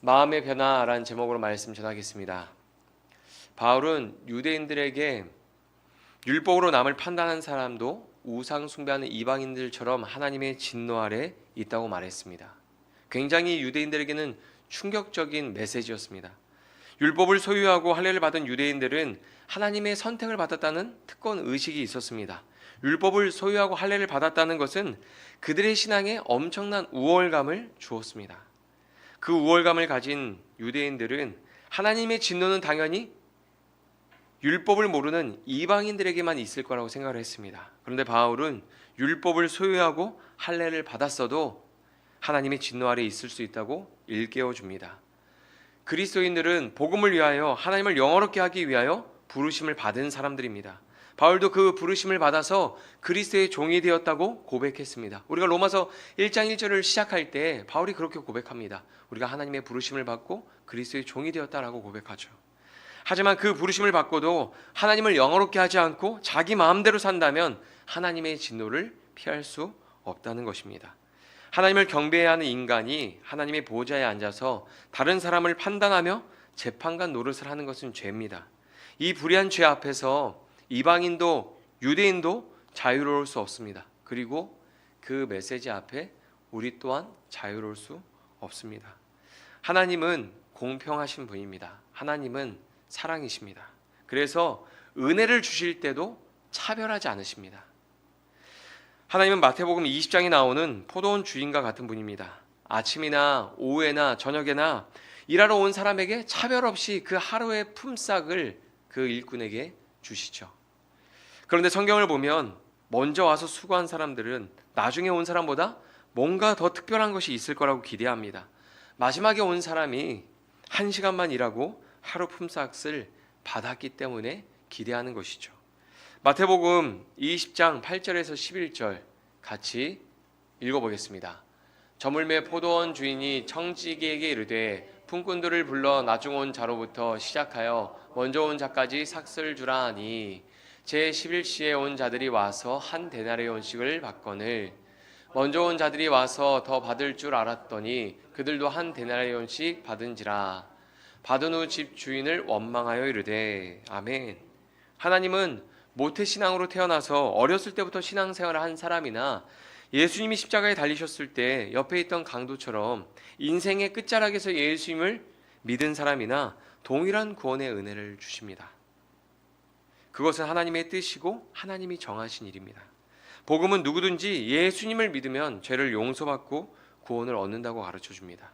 마음의 변화라는 제목으로 말씀 전하겠습니다. 바울은 유대인들에게 율법으로 남을 판단하는 사람도 우상 숭배하는 이방인들처럼 하나님의 진노 아래 있다고 말했습니다. 굉장히 유대인들에게는 충격적인 메시지였습니다. 율법을 소유하고 할례를 받은 유대인들은 하나님의 선택을 받았다는 특권 의식이 있었습니다. 율법을 소유하고 할례를 받았다는 것은 그들의 신앙에 엄청난 우월감을 주었습니다. 그 우월감을 가진 유대인들은 하나님의 진노는 당연히 율법을 모르는 이방인들에게만 있을 거라고 생각을 했습니다. 그런데 바울은 율법을 소유하고 할례를 받았어도 하나님의 진노 아래 있을 수 있다고 일깨워 줍니다. 그리스도인들은 복음을 위하여 하나님을 영화롭게 하기 위하여 부르심을 받은 사람들입니다. 바울도 그 부르심을 받아서 그리스도의 종이 되었다고 고백했습니다. 우리가 로마서 1장 1절을 시작할 때 바울이 그렇게 고백합니다. 우리가 하나님의 부르심을 받고 그리스도의 종이 되었다라고 고백하죠. 하지만 그 부르심을 받고도 하나님을 영화롭게 하지 않고 자기 마음대로 산다면 하나님의 진노를 피할 수 없다는 것입니다. 하나님을 경배해야 하는 인간이 하나님의 보좌에 앉아서 다른 사람을 판단하며 재판관 노릇을 하는 것은 죄입니다. 이 불의한 죄 앞에서 이방인도 유대인도 자유로울 수 없습니다. 그리고 그 메시지 앞에 우리 또한 자유로울 수 없습니다. 하나님은 공평하신 분입니다. 하나님은 사랑이십니다. 그래서 은혜를 주실 때도 차별하지 않으십니다. 하나님은 마태복음 20장에 나오는 포도원 주인과 같은 분입니다. 아침이나 오후에나 저녁에나 일하러 온 사람에게 차별 없이 그 하루의 품삯을 그 일꾼에게 주시죠. 그런데 성경을 보면 먼저 와서 수고한 사람들은 나중에 온 사람보다 뭔가 더 특별한 것이 있을 거라고 기대합니다. 마지막에 온 사람이 1시간만 일하고 하루 품삯을 받았기 때문에 기대하는 것이죠. 마태복음 20장 8절에서 11절 같이 읽어보겠습니다. 저물매 포도원 주인이 청지기에게 이르되 품꾼들을 불러 나중 온 자로부터 시작하여 먼저 온 자까지 삭슬 주라 하니 제 11시에 온 자들이 와서 한 데나리온씩을 받거늘 먼저 온 자들이 와서 더 받을 줄 알았더니 그들도 한 데나리온씩 받은지라. 받은 후 집 주인을 원망하여 이르되 아멘. 하나님은 모태신앙으로 태어나서 어렸을 때부터 신앙생활을 한 사람이나 예수님이 십자가에 달리셨을 때 옆에 있던 강도처럼 인생의 끝자락에서 예수님을 믿은 사람이나 동일한 구원의 은혜를 주십니다. 그것은 하나님의 뜻이고 하나님이 정하신 일입니다. 복음은 누구든지 예수님을 믿으면 죄를 용서받고 구원을 얻는다고 가르쳐 줍니다.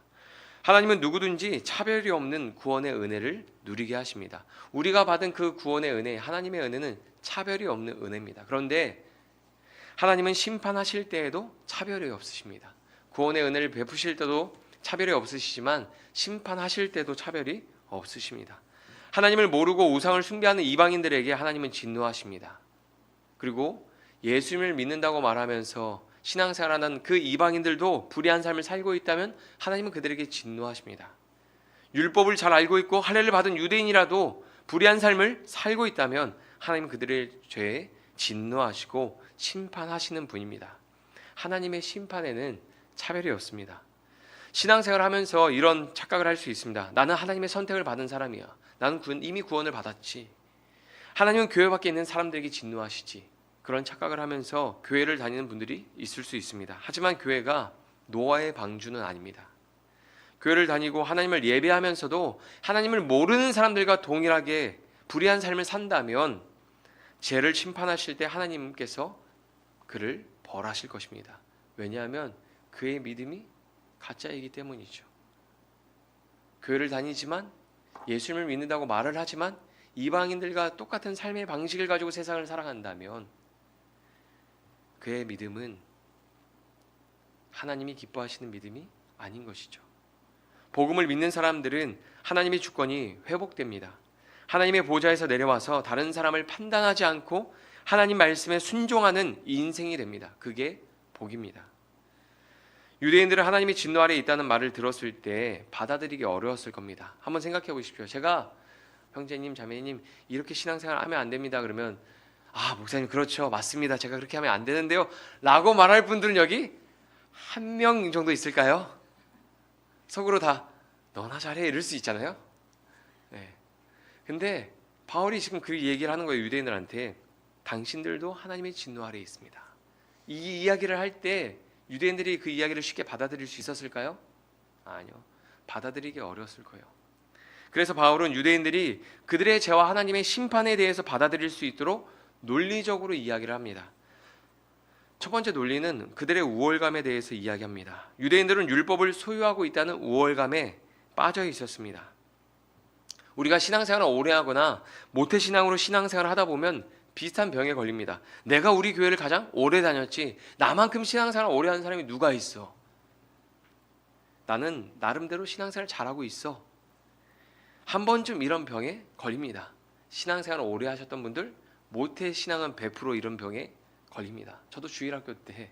하나님은 누구든지 차별이 없는 구원의 은혜를 누리게 하십니다. 우리가 받은 그 구원의 은혜, 하나님의 은혜는 차별이 없는 은혜입니다. 그런데 하나님은 심판하실 때에도 차별이 없으십니다. 구원의 은혜를 베푸실 때도 차별이 없으시지만 심판하실 때도 차별이 없으십니다. 하나님을 모르고 우상을 숭배하는 이방인들에게 하나님은 진노하십니다. 그리고 예수님을 믿는다고 말하면서 신앙생활하는 그 이방인들도 불의한 삶을 살고 있다면 하나님은 그들에게 진노하십니다. 율법을 잘 알고 있고 할례를 받은 유대인이라도 불의한 삶을 살고 있다면 하나님은 그들의 죄에 진노하시고 심판하시는 분입니다. 하나님의 심판에는 차별이 없습니다. 신앙생활을 하면서 이런 착각을 할 수 있습니다. 나는 하나님의 선택을 받은 사람이야. 나는 이미 구원을 받았지. 하나님은 교회 밖에 있는 사람들에게 진노하시지. 그런 착각을 하면서 교회를 다니는 분들이 있을 수 있습니다. 하지만 교회가 노아의 방주는 아닙니다. 교회를 다니고 하나님을 예배하면서도 하나님을 모르는 사람들과 동일하게 불의한 삶을 산다면 죄를 심판하실 때 하나님께서 그를 벌하실 것입니다. 왜냐하면 그의 믿음이 가짜이기 때문이죠. 교회를 다니지만 예수님을 믿는다고 말을 하지만 이방인들과 똑같은 삶의 방식을 가지고 세상을 살아간다면 그의 믿음은 하나님이 기뻐하시는 믿음이 아닌 것이죠. 복음을 믿는 사람들은 하나님의 주권이 회복됩니다. 하나님의 보좌에서 내려와서 다른 사람을 판단하지 않고 하나님 말씀에 순종하는 인생이 됩니다. 그게 복입니다. 유대인들은 하나님의 진노 아래에 있다는 말을 들었을 때 받아들이기 어려웠을 겁니다. 한번 생각해 보십시오. 제가 형제님, 자매님 이렇게 신앙생활 하면 안 됩니다. 그러면 목사님 그렇죠. 맞습니다. 제가 그렇게 하면 안 되는데요. 라고 말할 분들은 여기 한 명 정도 있을까요? 속으로 다 너나 잘해 이럴 수 있잖아요. 네. 근데 바울이 지금 그 얘기를 하는 거예요. 유대인들한테 당신들도 하나님의 진노 아래에 있습니다. 이 이야기를 할 때 유대인들이 그 이야기를 쉽게 받아들일 수 있었을까요? 아니요. 받아들이기 어려웠을 거예요. 그래서 바울은 유대인들이 그들의 죄와 하나님의 심판에 대해서 받아들일 수 있도록 논리적으로 이야기를 합니다. 첫 번째 논리는 그들의 우월감에 대해서 이야기합니다. 유대인들은 율법을 소유하고 있다는 우월감에 빠져 있었습니다. 우리가 신앙생활을 오래 하거나 모태신앙으로 신앙생활을 하다 보면 비슷한 병에 걸립니다. 내가 우리 교회를 가장 오래 다녔지, 나만큼 신앙생활을 오래 하는 사람이 누가 있어? 나는 나름대로 신앙생활을 잘하고 있어. 한 번쯤 이런 병에 걸립니다. 신앙생활을 오래 하셨던 분들 모태신앙은 100% 이런 병에 걸립니다. 저도 주일학교 때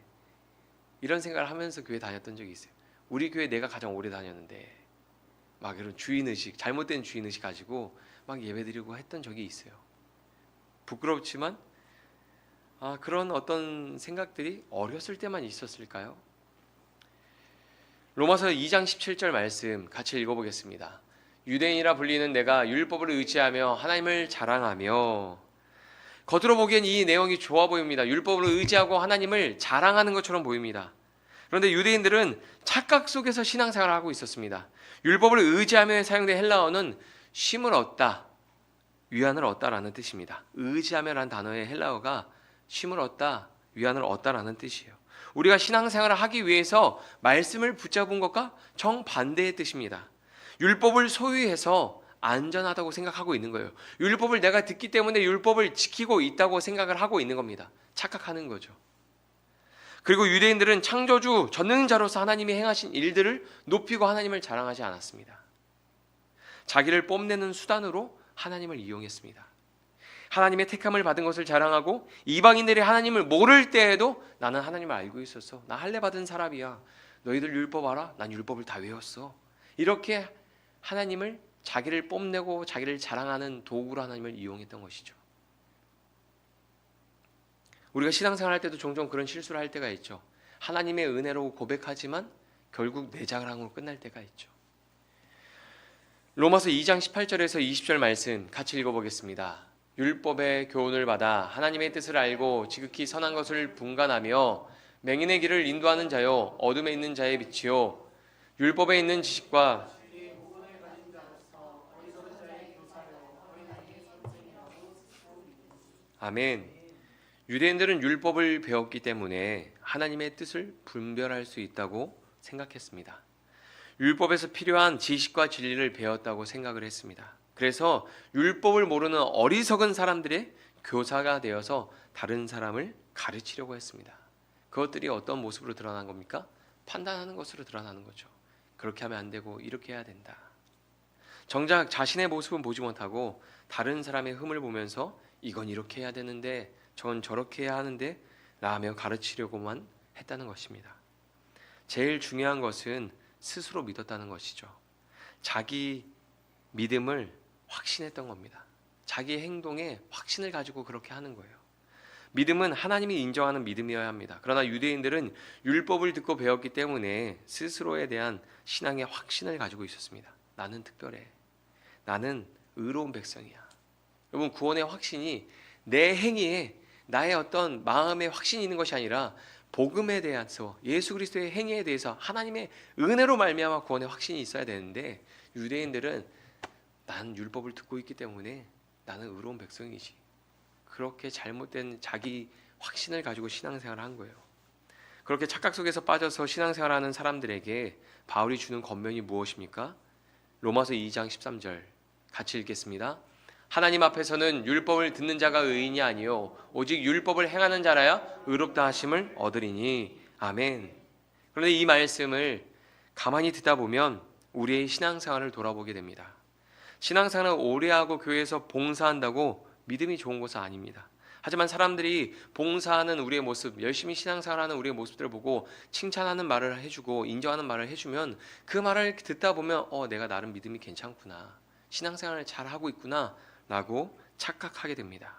이런 생각을 하면서 교회 다녔던 적이 있어요. 우리 교회 내가 가장 오래 다녔는데 막 이런 주인의식, 잘못된 주인의식 가지고 막 예배드리고 했던 적이 있어요. 부끄럽지만 그런 어떤 생각들이 어렸을 때만 있었을까요? 로마서 2장 17절 말씀 같이 읽어보겠습니다. 유대인이라 불리는 내가 율법을 의지하며 하나님을 자랑하며. 겉으로 보기엔 이 내용이 좋아 보입니다. 율법을 의지하고 하나님을 자랑하는 것처럼 보입니다. 그런데 유대인들은 착각 속에서 신앙생활을 하고 있었습니다. 율법을 의지하며 사용된 헬라어는 쉼을 얻다, 위안을 얻다라는 뜻입니다. 의지하며라는 단어의 헬라어가 쉼을 얻다, 위안을 얻다라는 뜻이에요. 우리가 신앙생활을 하기 위해서 말씀을 붙잡은 것과 정반대의 뜻입니다. 율법을 소유해서 안전하다고 생각하고 있는 거예요. 율법을 내가 듣기 때문에 율법을 지키고 있다고 생각을 하고 있는 겁니다. 착각하는 거죠. 그리고 유대인들은 창조주 전능자로서 하나님이 행하신 일들을 높이고 하나님을 자랑하지 않았습니다. 자기를 뽐내는 수단으로 하나님을 이용했습니다. 하나님의 택함을 받은 것을 자랑하고 이방인들이 하나님을 모를 때에도 나는 하나님을 알고 있었어. 나 할례 받은 사람이야. 너희들 율법 알아? 난 율법을 다 외웠어. 이렇게 하나님을 자기를 뽐내고 자기를 자랑하는 도구로 하나님을 이용했던 것이죠. 우리가 신앙생활 할 때도 종종 그런 실수를 할 때가 있죠. 하나님의 은혜로 고백하지만 결국 내 자랑으로 끝날 때가 있죠. 로마서 2장 18절에서 20절 말씀 같이 읽어보겠습니다. 율법의 교훈을 받아 하나님의 뜻을 알고 지극히 선한 것을 분간하며 맹인의 길을 인도하는 자요 어둠에 있는 자의 빛이요 율법에 있는 지식과 아멘. 유대인들은 율법을 배웠기 때문에 하나님의 뜻을 분별할 수 있다고 생각했습니다. 율법에서 필요한 지식과 진리를 배웠다고 생각을 했습니다. 그래서 율법을 모르는 어리석은 사람들의 교사가 되어서 다른 사람을 가르치려고 했습니다. 그것들이 어떤 모습으로 드러난 겁니까? 판단하는 것으로 드러나는 거죠. 그렇게 하면 안 되고 이렇게 해야 된다. 정작 자신의 모습은 보지 못하고 다른 사람의 흠을 보면서 이건 이렇게 해야 되는데 저건 저렇게 해야 하는데 라며 가르치려고만 했다는 것입니다. 제일 중요한 것은 스스로 믿었다는 것이죠. 자기 믿음을 확신했던 겁니다. 자기 행동에 확신을 가지고 그렇게 하는 거예요. 믿음은 하나님이 인정하는 믿음이어야 합니다. 그러나 유대인들은 율법을 듣고 배웠기 때문에 스스로에 대한 신앙의 확신을 가지고 있었습니다. 나는 특별해. 나는 의로운 백성이야. 여러분, 구원의 확신이 내 행위에 나의 어떤 마음의 확신이 있는 것이 아니라 복음에 대해서 예수 그리스도의 행위에 대해서 하나님의 은혜로 말미암아 구원의 확신이 있어야 되는데 유대인들은 난 율법을 듣고 있기 때문에 나는 의로운 백성이지. 그렇게 잘못된 자기 확신을 가지고 신앙생활을 한 거예요. 그렇게 착각 속에서 빠져서 신앙생활하는 사람들에게 바울이 주는 권면이 무엇입니까? 로마서 2장 13절 같이 읽겠습니다. 하나님 앞에서는 율법을 듣는 자가 의인이 아니요 오직 율법을 행하는 자라야 의롭다 하심을 얻으리니. 아멘. 그런데 이 말씀을 가만히 듣다 보면 우리의 신앙생활을 돌아보게 됩니다. 신앙생활을 오래 하고 교회에서 봉사한다고 믿음이 좋은 것은 아닙니다. 하지만 사람들이 봉사하는 우리의 모습, 열심히 신앙생활하는 우리의 모습들을 보고 칭찬하는 말을 해주고 인정하는 말을 해주면 그 말을 듣다 보면 내가 나름 믿음이 괜찮구나, 신앙생활을 잘하고 있구나 라고 착각하게 됩니다.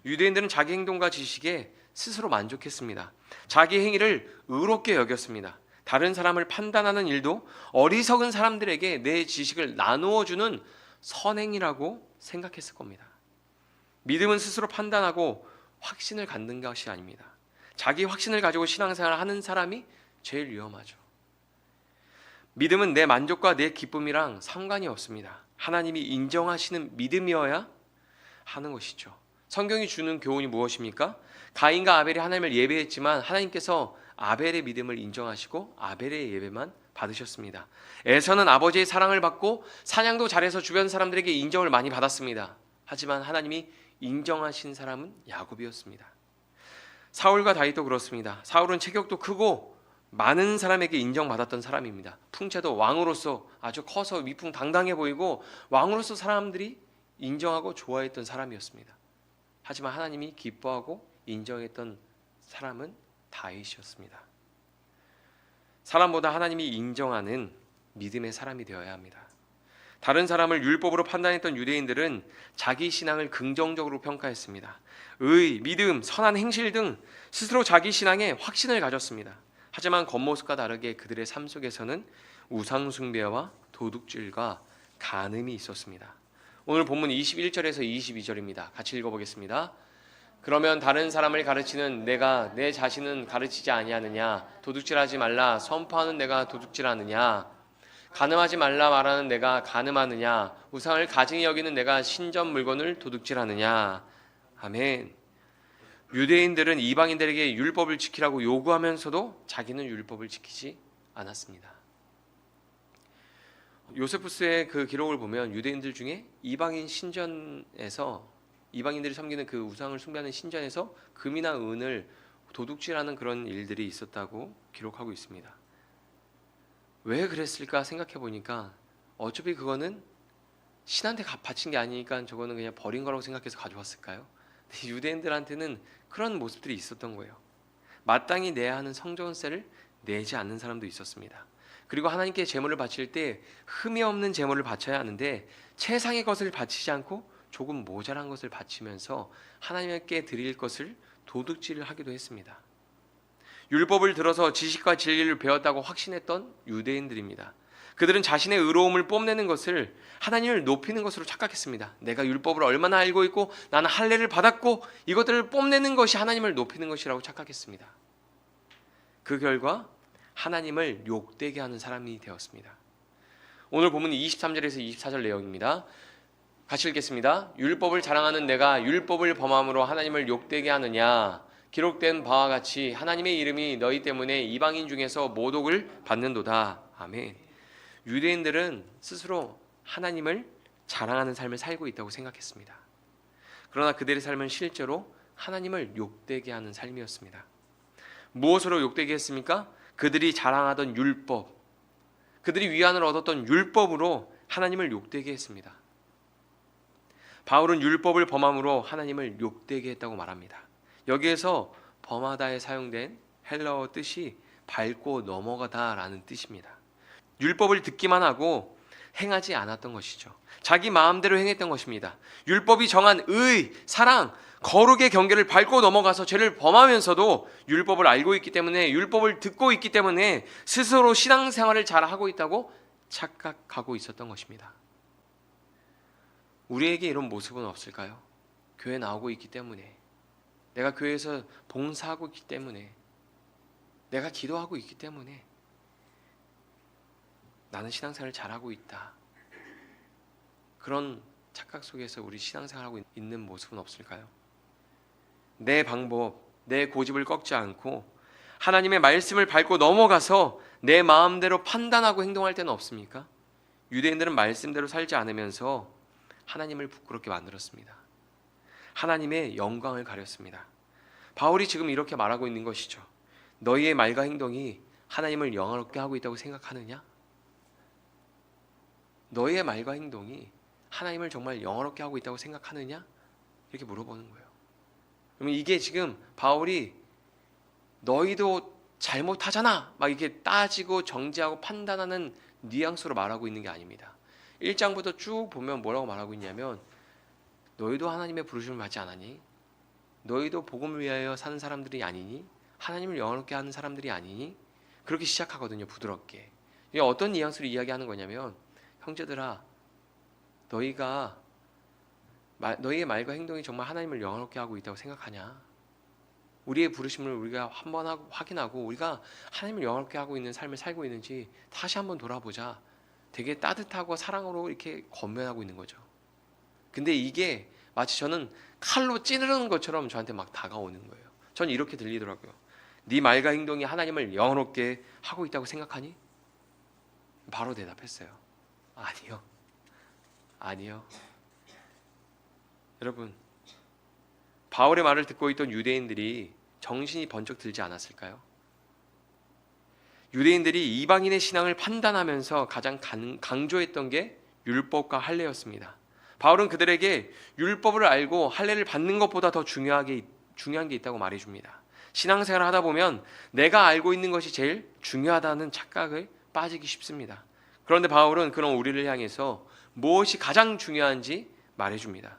유대인들은 자기 행동과 지식에 스스로 만족했습니다. 자기 행위를 의롭게 여겼습니다. 다른 사람을 판단하는 일도 어리석은 사람들에게 내 지식을 나누어 주는 선행이라고 생각했을 겁니다. 믿음은 스스로 판단하고 확신을 갖는 것이 아닙니다. 자기 확신을 가지고 신앙생활을 하는 사람이 제일 위험하죠. 믿음은 내 만족과 내 기쁨이랑 상관이 없습니다. 하나님이 인정하시는 믿음이어야 하는 것이죠. 성경이 주는 교훈이 무엇입니까? 가인과 아벨이 하나님을 예배했지만 하나님께서 아벨의 믿음을 인정하시고 아벨의 예배만 받으셨습니다. 에서는 아버지의 사랑을 받고 사냥도 잘해서 주변 사람들에게 인정을 많이 받았습니다. 하지만 하나님이 인정하신 사람은 야곱이었습니다. 사울과 다윗도 그렇습니다. 사울은 체격도 크고 많은 사람에게 인정받았던 사람입니다. 풍채도 왕으로서 아주 커서 위풍당당해 보이고 왕으로서 사람들이 인정하고 좋아했던 사람이었습니다. 하지만 하나님이 기뻐하고 인정했던 사람은 다윗이었습니다. 사람보다 하나님이 인정하는 믿음의 사람이 되어야 합니다. 다른 사람을 율법으로 판단했던 유대인들은 자기 신앙을 긍정적으로 평가했습니다. 의, 믿음, 선한 행실 등 스스로 자기 신앙에 확신을 가졌습니다. 하지만 겉모습과 다르게 그들의 삶 속에서는 우상 숭배와 도둑질과 간음이 있었습니다. 오늘 본문 21절에서 22절입니다. 같이 읽어보겠습니다. 그러면 다른 사람을 가르치는 내가 내 자신은 가르치지 아니하느냐? 도둑질하지 말라 선포하는 내가 도둑질하느냐? 간음하지 말라 말하는 내가 간음하느냐? 우상을 가증히 여기는 내가 신전 물건을 도둑질하느냐? 아멘. 유대인들은 이방인들에게 율법을 지키라고 요구하면서도 자기는 율법을 지키지 않았습니다. 요세푸스의 그 기록을 보면 유대인들 중에 이방인 신전에서 이방인들이 섬기는 그 우상을 숭배하는 신전에서 금이나 은을 도둑질하는 그런 일들이 있었다고 기록하고 있습니다. 왜 그랬을까 생각해 보니까 어차피 그거는 신한테 바친 게 아니니까 저거는 그냥 버린 거라고 생각해서 가져왔을까요? 유대인들한테는 그런 모습들이 있었던 거예요. 마땅히 내야 하는 성전세를 내지 않는 사람도 있었습니다. 그리고 하나님께 제물을 바칠 때 흠이 없는 제물을 바쳐야 하는데 최상의 것을 바치지 않고 조금 모자란 것을 바치면서 하나님께 드릴 것을 도둑질을 하기도 했습니다. 율법을 들어서 지식과 진리를 배웠다고 확신했던 유대인들입니다. 그들은 자신의 의로움을 뽐내는 것을 하나님을 높이는 것으로 착각했습니다. 내가 율법을 얼마나 알고 있고 나는 할례를 받았고 이것들을 뽐내는 것이 하나님을 높이는 것이라고 착각했습니다. 그 결과 하나님을 욕되게 하는 사람이 되었습니다. 오늘 본문 23절에서 24절 내용입니다. 같이 읽겠습니다. 율법을 자랑하는 내가 율법을 범함으로 하나님을 욕되게 하느냐? 기록된 바와 같이 하나님의 이름이 너희 때문에 이방인 중에서 모독을 받는도다. 아멘. 유대인들은 스스로 하나님을 자랑하는 삶을 살고 있다고 생각했습니다. 그러나 그들의 삶은 실제로 하나님을 욕되게 하는 삶이었습니다. 무엇으로 욕되게 했습니까? 그들이 자랑하던 율법, 그들이 위안을 얻었던 율법으로 하나님을 욕되게 했습니다. 바울은 율법을 범함으로 하나님을 욕되게 했다고 말합니다. 여기에서 범하다에 사용된 헬라어 뜻이 밟고 넘어가다라는 뜻입니다. 율법을 듣기만 하고 행하지 않았던 것이죠. 자기 마음대로 행했던 것입니다. 율법이 정한 의, 사랑, 거룩의 경계를 밟고 넘어가서 죄를 범하면서도 율법을 알고 있기 때문에 율법을 듣고 있기 때문에 스스로 신앙생활을 잘하고 있다고 착각하고 있었던 것입니다. 우리에게 이런 모습은 없을까요? 교회 나오고 있기 때문에, 내가 교회에서 봉사하고 있기 때문에, 내가 기도하고 있기 때문에 나는 신앙생활을 잘하고 있다. 그런 착각 속에서 우리 신앙생활하고 있는 모습은 없을까요? 내 방법, 내 고집을 꺾지 않고 하나님의 말씀을 밟고 넘어가서 내 마음대로 판단하고 행동할 때는 없습니까? 유대인들은 말씀대로 살지 않으면서 하나님을 부끄럽게 만들었습니다. 하나님의 영광을 가렸습니다. 바울이 지금 이렇게 말하고 있는 것이죠. 너희의 말과 행동이 하나님을 영화롭게 하고 있다고 생각하느냐? 너희의 말과 행동이 하나님을 정말 영화롭게 하고 있다고 생각하느냐? 이렇게 물어보는 거예요. 그러면 이게 지금 바울이 너희도 잘못하잖아 막 이렇게 따지고 정죄하고 판단하는 뉘앙스로 말하고 있는 게 아닙니다. 1장부터 쭉 보면 뭐라고 말하고 있냐면 너희도 하나님의 부르심을 받지 않았니? 너희도 복음을 위하여 사는 사람들이 아니니? 하나님을 영화롭게 하는 사람들이 아니니? 그렇게 시작하거든요. 부드럽게. 이게 어떤 뉘앙스로 이야기하는 거냐면, 형제들아, 너희의 말과 행동이 정말 하나님을 영화롭게 하고 있다고 생각하냐? 우리의 부르심을 우리가 한번 확인하고 우리가 하나님을 영화롭게 하고 있는 삶을 살고 있는지 다시 한번 돌아보자. 되게 따뜻하고 사랑으로 이렇게 권면하고 있는 거죠. 근데 이게 마치 저는 칼로 찌르는 것처럼 저한테 막 다가오는 거예요. 전 이렇게 들리더라고요. 네 말과 행동이 하나님을 영화롭게 하고 있다고 생각하니? 바로 대답했어요. 아니요. 아니요. 여러분, 바울의 말을 듣고 있던 유대인들이 정신이 번쩍 들지 않았을까요? 유대인들이 이방인의 신앙을 판단하면서 가장 강조했던 게 율법과 할례였습니다. 바울은 그들에게 율법을 알고 할례를 받는 것보다 더 중요한 게 있다고 말해줍니다. 신앙생활을 하다 보면 내가 알고 있는 것이 제일 중요하다는 착각을 빠지기 쉽습니다. 그런데 바울은 그런 우리를 향해서 무엇이 가장 중요한지 말해줍니다.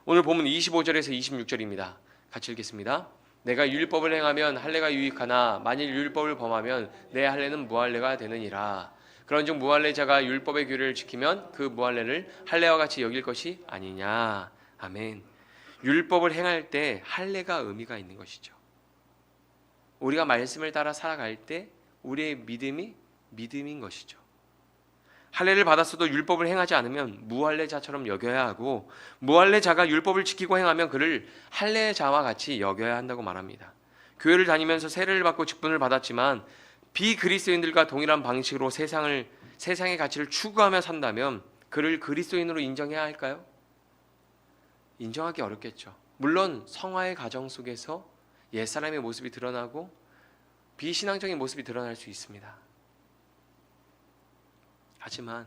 오늘 본문 25절에서 26절입니다. 같이 읽겠습니다. 내가 율법을 행하면 할례가 유익하나 만일 율법을 범하면 내 할례는 무할례가 되느니라. 그런즉 무할례자가 율법의 규례를 지키면 그 무할례를 할례와 같이 여길 것이 아니냐. 아멘. 율법을 행할 때 할례가 의미가 있는 것이죠. 우리가 말씀을 따라 살아갈 때 우리의 믿음인 것이죠. 할례를 받았어도 율법을 행하지 않으면 무할례자처럼 여겨야 하고, 무할례자가 율법을 지키고 행하면 그를 할례자와 같이 여겨야 한다고 말합니다. 교회를 다니면서 세례를 받고 직분을 받았지만 비그리스도인들과 동일한 방식으로 세상의 가치를 추구하며 산다면 그를 그리스도인으로 인정해야 할까요? 인정하기 어렵겠죠. 물론 성화의 과정 속에서 옛사람의 모습이 드러나고 비신앙적인 모습이 드러날 수 있습니다. 하지만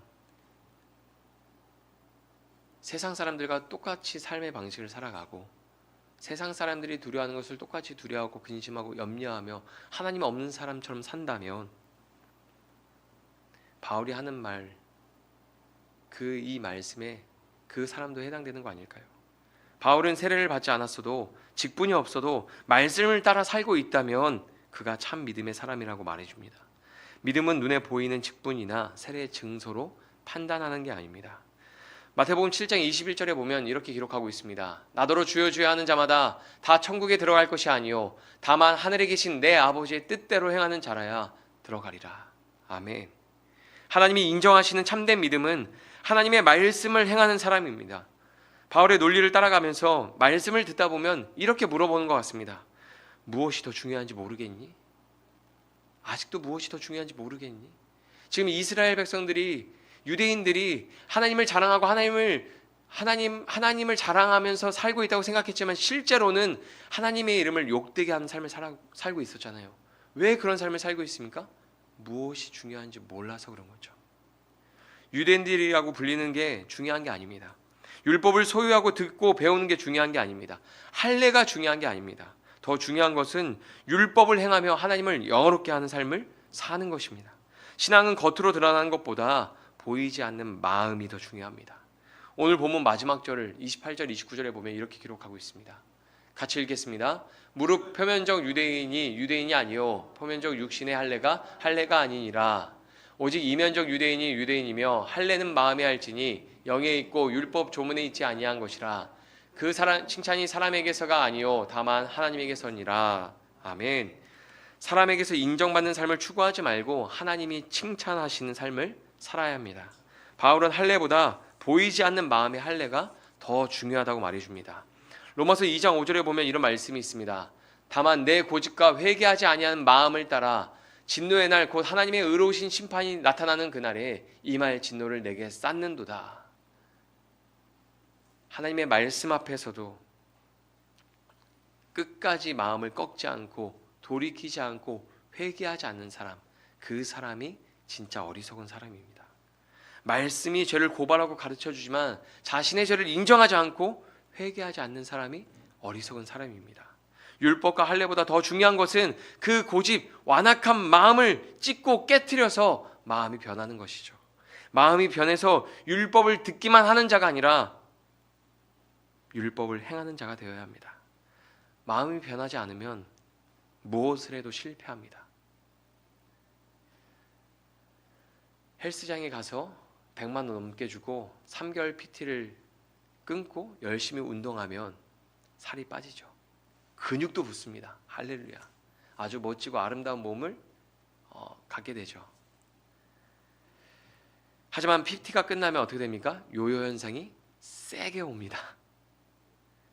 세상 사람들과 똑같이 삶의 방식을 살아가고 세상 사람들이 두려워하는 것을 똑같이 두려워하고 근심하고 염려하며 하나님 없는 사람처럼 산다면 바울이 하는 말, 이 말씀에 그 사람도 해당되는 거 아닐까요? 바울은 세례를 받지 않았어도 직분이 없어도 말씀을 따라 살고 있다면 그가 참 믿음의 사람이라고 말해줍니다. 믿음은 눈에 보이는 직분이나 세례의 증서로 판단하는 게 아닙니다. 마태복음 7장 21절에 보면 이렇게 기록하고 있습니다. 나더러 주여 주여 하는 자마다 다 천국에 들어갈 것이 아니요 다만 하늘에 계신 내 아버지의 뜻대로 행하는 자라야 들어가리라. 아멘. 하나님이 인정하시는 참된 믿음은 하나님의 말씀을 행하는 사람입니다. 바울의 논리를 따라가면서 말씀을 듣다 보면 이렇게 물어보는 것 같습니다. 무엇이 더 중요한지 모르겠니? 아직도 무엇이 더 중요한지 모르겠니? 지금 이스라엘 백성들이, 유대인들이 하나님을 자랑하고 하나님을 자랑하면서 살고 있다고 생각했지만 실제로는 하나님의 이름을 욕되게 하는 삶을 살고 있었잖아요. 왜 그런 삶을 살고 있습니까? 무엇이 중요한지 몰라서 그런 거죠. 유대인들이라고 불리는 게 중요한 게 아닙니다. 율법을 소유하고 듣고 배우는 게 중요한 게 아닙니다. 할례가 중요한 게 아닙니다. 더 중요한 것은 율법을 행하며 하나님을 영화롭게 하는 삶을 사는 것입니다. 신앙은 겉으로 드러나는 것보다 보이지 않는 마음이 더 중요합니다. 오늘 본문 마지막 절을 28절, 29절에 보면 이렇게 기록하고 있습니다. 같이 읽겠습니다. 무릇 표면적 유대인이 아니요 표면적 육신의 할례가 아니니라. 오직 이면적 유대인이 유대인이며 할례는 마음에 할지니 영에 있고 율법 조문에 있지 아니한 것이라. 그 칭찬이 사람에게서가 아니요 다만 하나님에게서니라. 아멘. 사람에게서 인정받는 삶을 추구하지 말고 하나님이 칭찬하시는 삶을 살아야 합니다. 바울은 할례보다 보이지 않는 마음의 할례가 더 중요하다고 말해줍니다. 로마서 2장 5절에 보면 이런 말씀이 있습니다. 다만 내 고집과 회개하지 아니하는 마음을 따라 진노의 날 곧 하나님의 의로우신 심판이 나타나는 그날에 임할 진노를 내게 쌓는도다. 하나님의 말씀 앞에서도 끝까지 마음을 꺾지 않고 돌이키지 않고 회개하지 않는 사람, 그 사람이 진짜 어리석은 사람입니다. 말씀이 죄를 고발하고 가르쳐주지만 자신의 죄를 인정하지 않고 회개하지 않는 사람이 어리석은 사람입니다. 율법과 할례보다 더 중요한 것은 그 고집, 완악한 마음을 찢고 깨트려서 마음이 변하는 것이죠. 마음이 변해서 율법을 듣기만 하는 자가 아니라 율법을 행하는 자가 되어야 합니다. 마음이 변하지 않으면 무엇을 해도 실패합니다. 헬스장에 가서 100만 원 넘게 주고 3개월 PT를 끊고 열심히 운동하면 살이 빠지죠. 근육도 붙습니다. 할렐루야. 아주 멋지고 아름다운 몸을 갖게 되죠. 하지만 PT가 끝나면 어떻게 됩니까? 요요 현상이 세게 옵니다.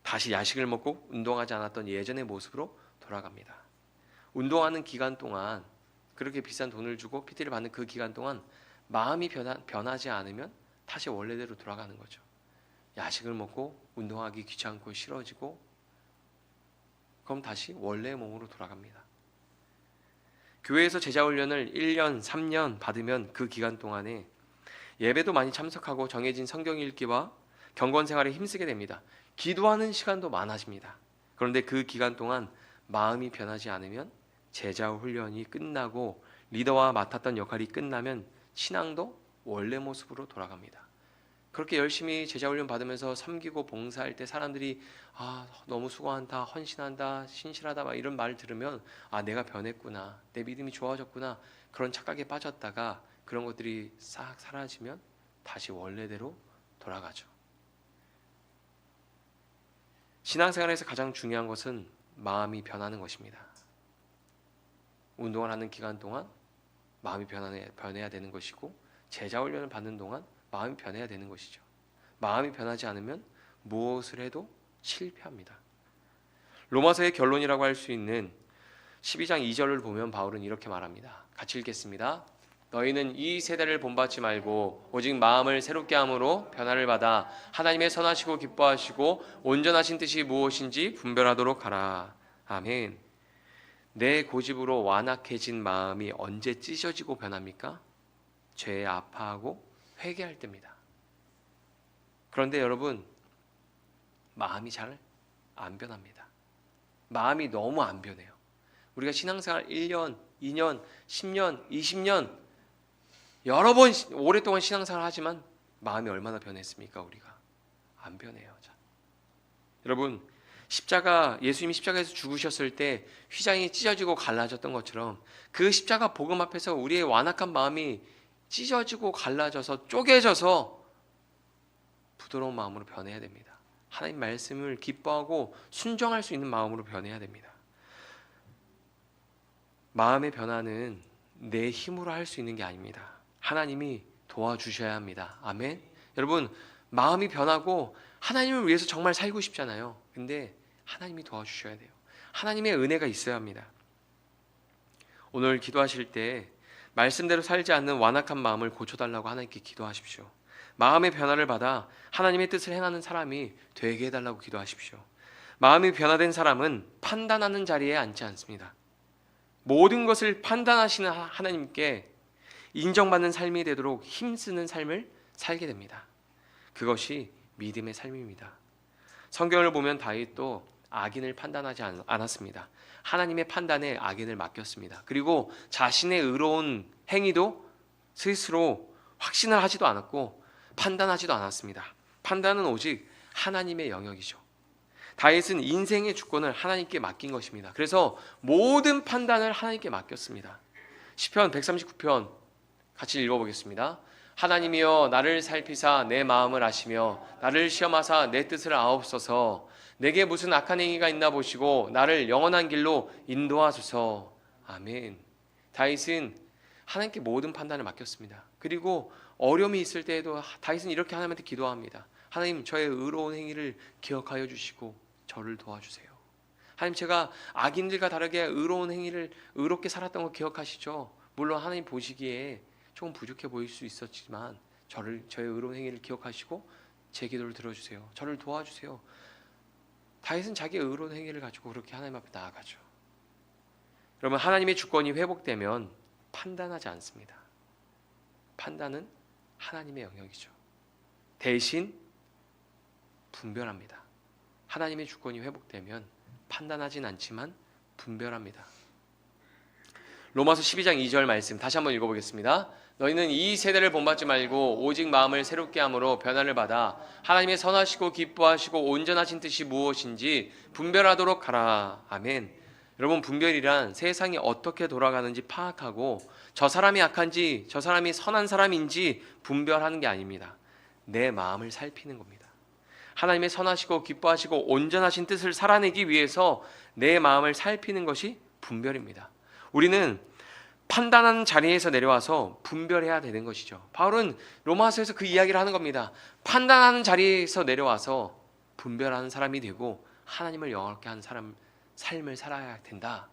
다시 야식을 먹고 운동하지 않았던 예전의 모습으로 돌아갑니다. 운동하는 기간 동안, 그렇게 비싼 돈을 주고 PT를 받는 그 기간 동안 마음이 변하지 않으면 다시 원래대로 돌아가는 거죠. 야식을 먹고 운동하기 귀찮고 싫어지고, 그럼 다시 원래의 몸으로 돌아갑니다. 교회에서 제자훈련을 1년, 3년 받으면 그 기간 동안에 예배도 많이 참석하고 정해진 성경 읽기와 경건 생활에 힘쓰게 됩니다. 기도하는 시간도 많아집니다. 그런데 그 기간 동안 마음이 변하지 않으면 제자 훈련이 끝나고 리더와 맡았던 역할이 끝나면 신앙도 원래 모습으로 돌아갑니다. 그렇게 열심히 제자 훈련 받으면서 섬기고 봉사할 때 사람들이 너무 수고한다, 헌신한다, 신실하다 막 이런 말을 들으면 내가 변했구나, 내 믿음이 좋아졌구나, 그런 착각에 빠졌다가 그런 것들이 싹 사라지면 다시 원래대로 돌아가죠. 신앙생활에서 가장 중요한 것은 마음이 변하는 것입니다. 운동을 하는 기간 동안 마음이 변해야 되는 것이고, 제자훈련을 받는 동안 마음이 변해야 되는 것이죠. 마음이 변하지 않으면 무엇을 해도 실패합니다. 로마서의 결론이라고 할 수 있는 12장 2절을 보면 바울은 이렇게 말합니다. 같이 읽겠습니다. 너희는 이 세대를 본받지 말고 오직 마음을 새롭게 함으로 변화를 받아 하나님의 선하시고 기뻐하시고 온전하신 뜻이 무엇인지 분별하도록 하라. 아멘. 내 고집으로 완악해진 마음이 언제 찢어지고 변합니까? 죄에 아파하고 회개할 때입니다. 그런데 여러분, 마음이 잘 안 변합니다. 마음이 너무 안 변해요. 우리가 신앙생활 1년, 2년, 10년, 20년 여러 번 오랫동안 신앙생활을 하지만 마음이 얼마나 변했습니까? 우리가 안 변해요. 자, 여러분, 예수님이 십자가에서 죽으셨을 때 휘장이 찢어지고 갈라졌던 것처럼 그 십자가 복음 앞에서 우리의 완악한 마음이 찢어지고 갈라져서 쪼개져서 부드러운 마음으로 변해야 됩니다. 하나님 말씀을 기뻐하고 순종할 수 있는 마음으로 변해야 됩니다. 마음의 변화는 내 힘으로 할 수 있는 게 아닙니다. 하나님이 도와주셔야 합니다. 아멘. 여러분, 마음이 변하고 하나님을 위해서 정말 살고 싶잖아요. 근데 하나님이 도와주셔야 돼요. 하나님의 은혜가 있어야 합니다. 오늘 기도하실 때 말씀대로 살지 않는 완악한 마음을 고쳐달라고 하나님께 기도하십시오. 마음의 변화를 받아 하나님의 뜻을 행하는 사람이 되게 해달라고 기도하십시오. 마음이 변화된 사람은 판단하는 자리에 앉지 않습니다. 모든 것을 판단하시는 하나님께 인정받는 삶이 되도록 힘쓰는 삶을 살게 됩니다. 그것이 믿음의 삶입니다. 성경을 보면 다윗도 악인을 판단하지 않았습니다. 하나님의 판단에 악인을 맡겼습니다. 그리고 자신의 의로운 행위도 스스로 확신을 하지도 않았고 판단하지도 않았습니다. 판단은 오직 하나님의 영역이죠. 다윗은 인생의 주권을 하나님께 맡긴 것입니다. 그래서 모든 판단을 하나님께 맡겼습니다. 시편 139편 같이 읽어보겠습니다. 하나님이여 나를 살피사 내 마음을 아시며 나를 시험하사 내 뜻을 아옵소서. 내게 무슨 악한 행위가 있나 보시고 나를 영원한 길로 인도하소서. 아멘. 다윗은 하나님께 모든 판단을 맡겼습니다. 그리고 어려움이 있을 때에도 다윗은 이렇게 하나님한테 기도합니다. 하나님, 저의 의로운 행위를 기억하여 주시고 저를 도와주세요. 하나님, 제가 악인들과 다르게 의로운 행위를 의롭게 살았던 거 기억하시죠? 물론 하나님 보시기에 조금 부족해 보일 수 있었지만 저의 의로운 행위를 기억하시고 제 기도를 들어주세요. 저를 도와주세요. 다윗은 자기의 의로운 행위를 가지고 그렇게 하나님 앞에 나아가죠. 여러분, 하나님의 주권이 회복되면 판단하지 않습니다. 판단은 하나님의 영역이죠. 대신 분별합니다. 하나님의 주권이 회복되면 판단하진 않지만 분별합니다. 로마서 12장 2절 말씀 다시 한번 읽어보겠습니다. 너희는 이 세대를 본받지 말고 오직 마음을 새롭게 함으로 변화를 받아 하나님의 선하시고 기뻐하시고 온전하신 뜻이 무엇인지 분별하도록 하라. 아멘. 여러분, 분별이란 세상이 어떻게 돌아가는지 파악하고 저 사람이 악한지 저 사람이 선한 사람인지 분별하는 게 아닙니다. 내 마음을 살피는 겁니다. 하나님의 선하시고 기뻐하시고 온전하신 뜻을 살아내기 위해서 내 마음을 살피는 것이 분별입니다. 우리는 판단하는 자리에서 내려와서 분별해야 되는 것이죠. 바울은 로마서에서 그 이야기를 하는 겁니다. 판단하는 자리에서 내려와서 분별하는 사람이 되고 하나님을 영화롭게 하는 삶을 살아야 된다.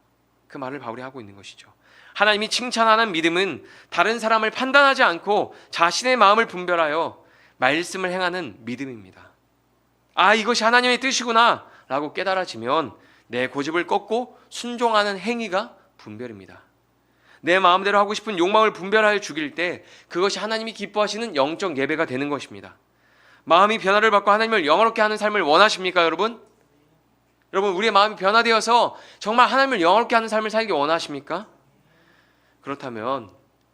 그 말을 바울이 하고 있는 것이죠. 하나님이 칭찬하는 믿음은 다른 사람을 판단하지 않고 자신의 마음을 분별하여 말씀을 행하는 믿음입니다. 아, 이것이 하나님의 뜻이구나 라고 깨달아지면 내 고집을 꺾고 순종하는 행위가 분별입니다. 내 마음대로 하고 싶은 욕망을 분별하여 죽일 때 그것이 하나님이 기뻐하시는 영적 예배가 되는 것입니다. 마음이 변화를 받고 하나님을 영화롭게 하는 삶을 원하십니까, 여러분? 여러분, 우리의 마음이 변화되어서 정말 하나님을 영화롭게 하는 삶을 살기 원하십니까? 그렇다면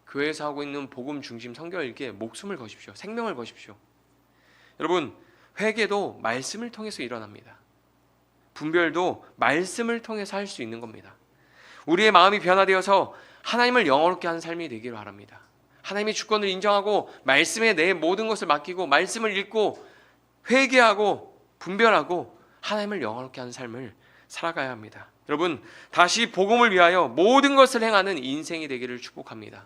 교회에서 하고 있는 복음 중심 성경 읽기에 목숨을 거십시오. 생명을 거십시오. 여러분, 회개도 말씀을 통해서 일어납니다. 분별도 말씀을 통해서 할 수 있는 겁니다. 우리의 마음이 변화되어서 하나님을 영화롭게 하는 삶이 되기를 바랍니다. 하나님의 주권을 인정하고 말씀에 내 모든 것을 맡기고 말씀을 읽고 회개하고 분별하고 하나님을 영화롭게 하는 삶을 살아가야 합니다. 여러분, 다시 복음을 위하여 모든 것을 행하는 인생이 되기를 축복합니다.